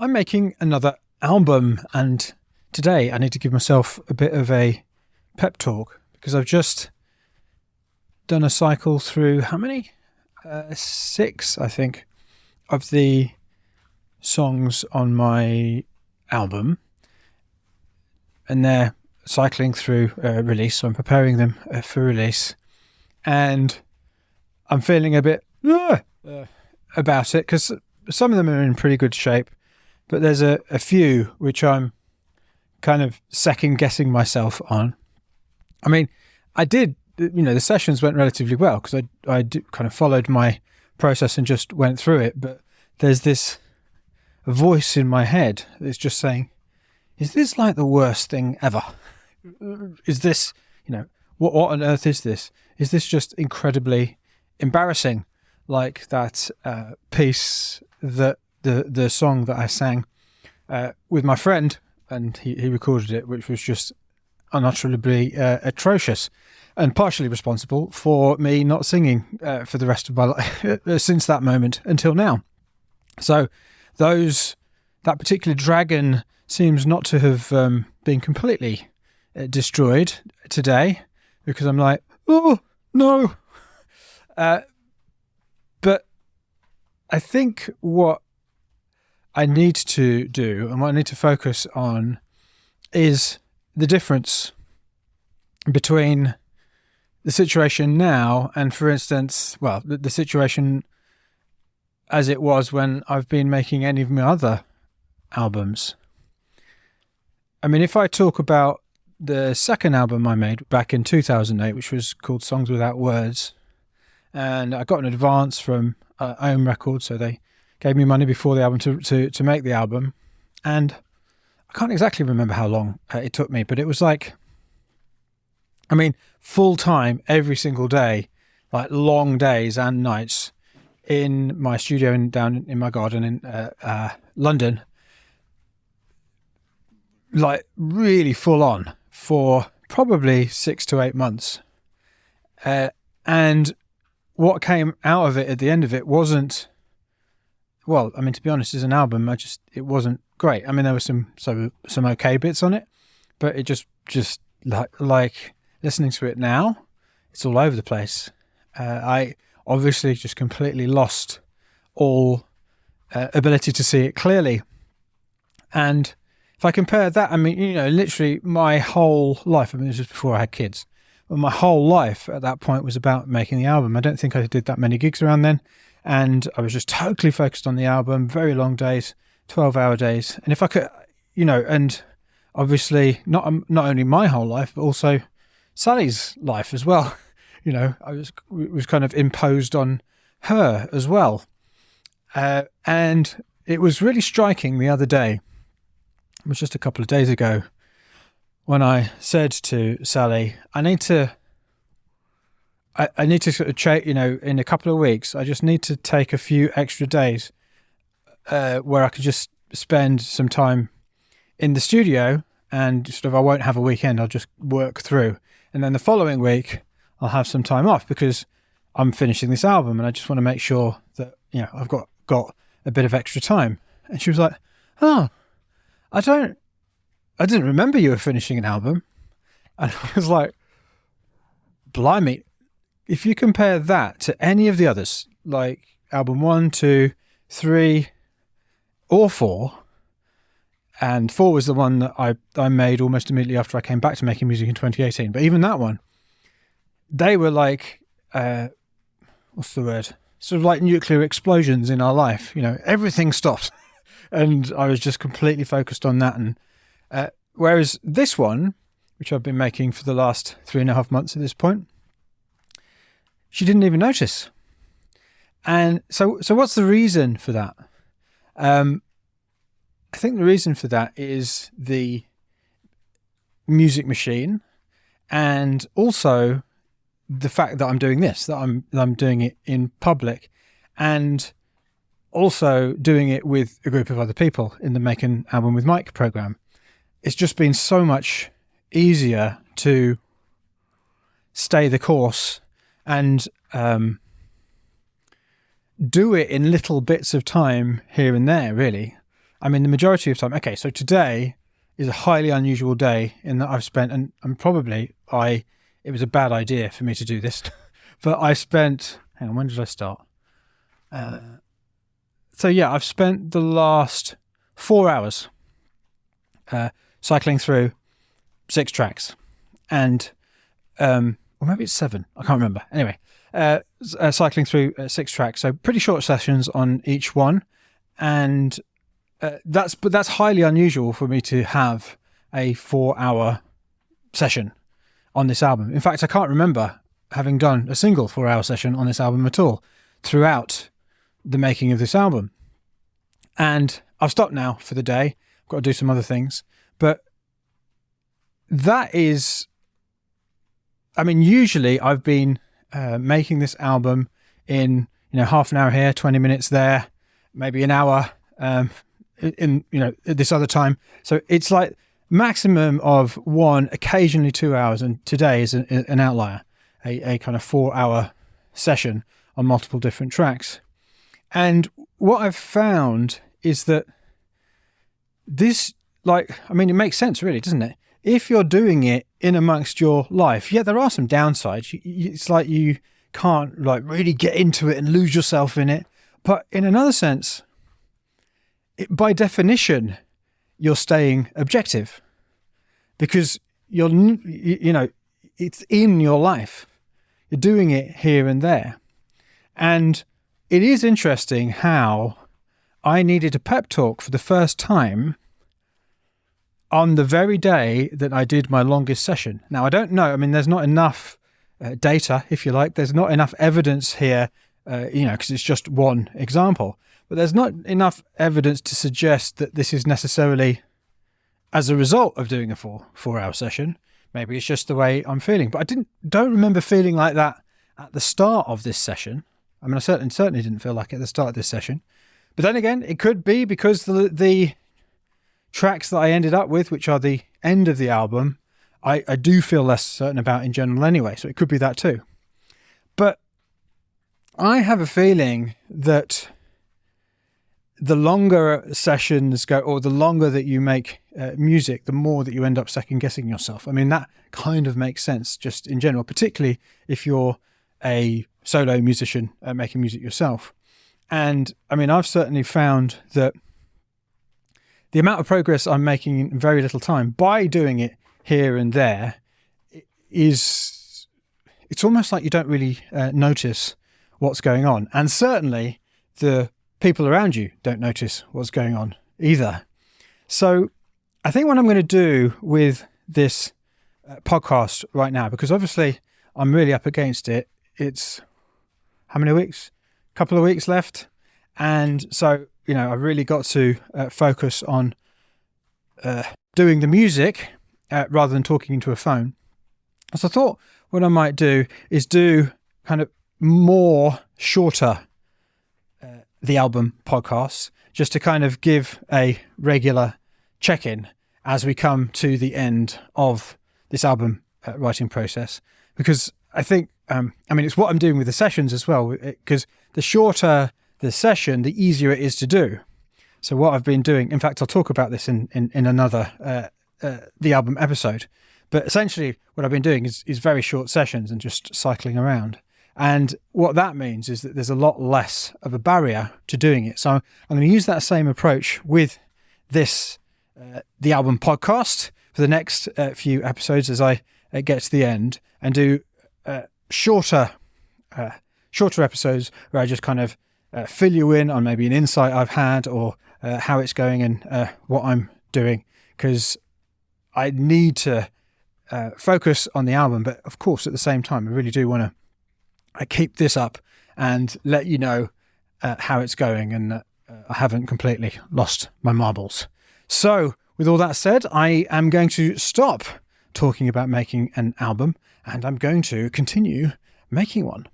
I'm making another album, and today I need to give myself a bit of a pep talk because I've just done a cycle through how many? 6, I think, of the songs on my album, and they're cycling through release, so I'm preparing them for release, and I'm feeling a bit about it because some of them are in pretty good shape, but there's a few which I'm kind of second guessing myself on. I mean, I did, the sessions went relatively well because I kind of followed my process and just went through it, but there's this voice in my head that's just saying, is this like the worst thing ever? Is this, what on earth is this? Is this just incredibly embarrassing? Like that piece, that the song that I sang with my friend, and he recorded it, which was just unutterably atrocious, and partially responsible for me not singing for the rest of my life since that moment until now. So that particular dragon seems not to have been completely destroyed today, because I'm like, oh no. But I think what I need to do and what I need to focus on is the difference between the situation now and, for instance, the situation as it was when I've been making any of my other albums. I mean, if I talk about the second album I made back in 2008, which was called Songs Without Words, and I got an advance from Ohm Records, so they gave me money before the album to make the album, and I can't exactly remember how long it took me, but it was like, full time every single day, like long days and nights in my studio down in my garden in London, like really full on for probably 6 to 8 months. And what came out of it at the end of it wasn't, to be honest, as an album, it wasn't great. There were some okay bits on it, but it just like listening to it now, it's all over the place. I obviously just completely lost all ability to see it clearly. And if I compare that, literally my whole life, this was before I had kids, but my whole life at that point was about making the album. I don't think I did that many gigs around then, and I was just totally focused on the album, very long days, 12-hour days. And if I could, and obviously not only my whole life, but also Sally's life as well. It was kind of imposed on her as well. And it was really striking the other day. It was just a couple of days ago when I said to Sally, I need to sort of in a couple of weeks, I just need to take a few extra days where I could just spend some time in the studio, and sort of I won't have a weekend, I'll just work through. And then the following week, I'll have some time off because I'm finishing this album and I just want to make sure that, I've got a bit of extra time. And she was like, oh, I didn't remember you were finishing an album. And I was like, blimey, if you compare that to any of the others, like album 1, 2, 3, or 4, and 4 was the one that I made almost immediately after I came back to making music in 2018. But even that one, they were like, what's the word? Sort of like nuclear explosions in our life. Everything stopped. And I was just completely focused on that. And whereas this one, which I've been making for the last 3.5 months at this point, she didn't even notice. And so what's the reason for that? I think the reason for that is the music machine, and also the fact that I'm doing this, that I'm doing it in public, and also doing it with a group of other people in the Make an Album with Mike program. It's just been so much easier to stay the course and do it in little bits of time here and there, really. I mean, the majority of time. Okay, so today is a highly unusual day in that I've spent, and probably it was a bad idea for me to do this, but I spent. Hang on, when did I start? So yeah, I've spent the last 4 hours cycling through 6 tracks, and or maybe it's 7. I can't remember. Anyway, cycling through 6 tracks, so pretty short sessions on each one, and that's highly unusual for me to have a 4-hour session on this album. In fact, I can't remember having done a single 4-hour session on this album at all throughout the making of this album. And I've stopped now for the day. I've got to do some other things, but that is, I mean, usually I've been making this album in, half an hour here, 20 minutes there, maybe an hour in at this other time. So it's like maximum of 1, occasionally 2 hours, and today is an outlier, a kind of 4-hour session on multiple different tracks. And what I've found is that this, it makes sense really, doesn't it? If you're doing it in amongst your life, yeah, there are some downsides. It's like you can't really get into it and lose yourself in it. But in another sense, by definition, you're staying objective because it's in your life. You're doing it here and there. And it is interesting how I needed a pep talk for the first time on the very day that I did my longest session. Now, I don't know. I mean, there's not enough data, if you like. There's not enough evidence here, because it's just one example. But there's not enough evidence to suggest that this is necessarily as a result of doing a 4-hour session. Maybe it's just the way I'm feeling. But I don't remember feeling like that at the start of this session. I mean, I certainly didn't feel like it at the start of this session. But then again, it could be because the tracks that I ended up with, which are the end of the album, I do feel less certain about in general anyway. So it could be that too. But I have a feeling that the longer sessions go, or the longer that you make music, the more that you end up second guessing yourself. I mean, that kind of makes sense just in general, particularly if you're a solo musician making music yourself. And I mean, I've certainly found that the amount of progress I'm making in very little time by doing it here and there it's almost like you don't really notice what's going on. And certainly the people around you don't notice what's going on either. So I think what I'm going to do with this podcast right now, because obviously I'm really up against it. It's how many weeks? A couple of weeks left. And so, I've really got to focus on doing the music rather than talking into a phone. So I thought what I might do is do kind of more shorter the album podcasts, just to kind of give a regular check-in as we come to the end of this album writing process. Because I think, it's what I'm doing with the sessions as well, because the shorter the session, the easier it is to do. So what I've been doing, in fact, I'll talk about this in another, the album episode, but essentially what I've been doing is very short sessions and just cycling around. And what that means is that there's a lot less of a barrier to doing it. So I'm going to use that same approach with this, the album podcast for the next few episodes as I get to the end, and do shorter episodes where I just kind of fill you in on maybe an insight I've had, or how it's going and what I'm doing, because I need to focus on the album. But of course, at the same time, I really do want to keep this up and let you know how it's going, and that I haven't completely lost my marbles. So with all that said, I am going to stop talking about making an album, and I'm going to continue making one.